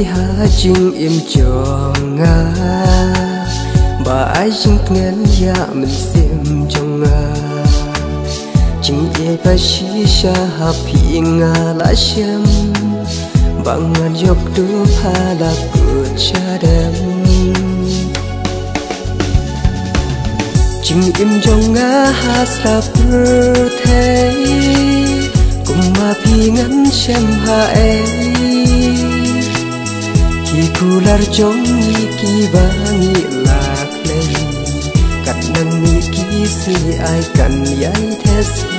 ha chinh im cho nga bà ai chinh ngân ya mình xem trong nga chinh ye ba shi sha ha pi nga la shem bang ngan yok du pha la ku cha dem chinh im trong nga ha sa pur thế cùng mà pi ngân shem ha e khi kular trong ni ki bangi lạc lei cắt nang mi ki si ai cần yai thế si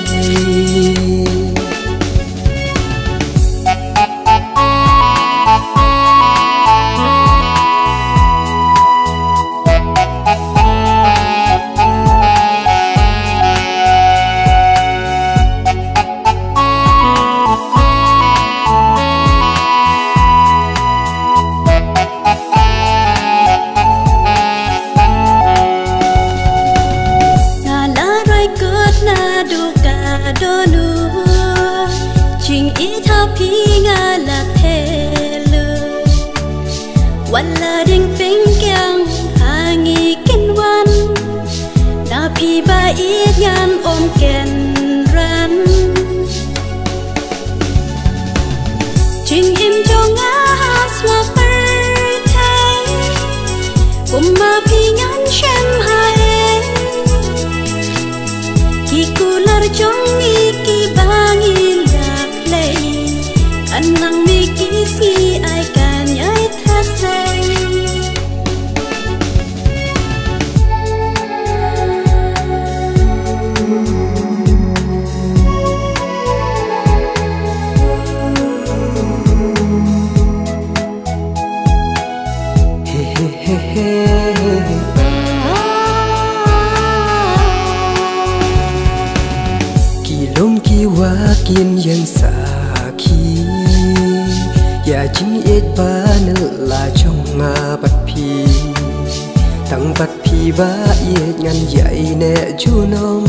Wala ding pingkyang hangi kinwan na pi ba yan om ken ran ching im jong as la per thai kum ma pi ngan shem hai ki kular jong ki bangi lak lei anang mi ki si ai kan yai say kỳ lom kỳ wa kiên yang sa khi ya chính ít ba nữ là trong mà bắt phi tăng bắt phi ba ít ngăn dậy nè chú nôm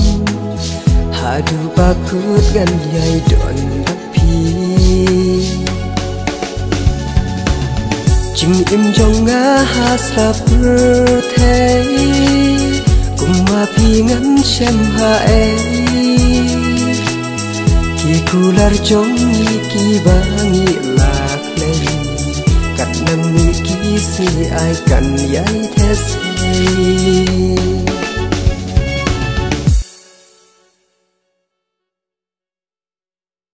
hà du ba cút ngăn dậy đòn bắt phi chính im trong ngã ha sa pur thế cùng mà phi ngăn xem ha e khi kular trong ni ki bangi lạc lei cắt nang mi ki si ai cần yai thế si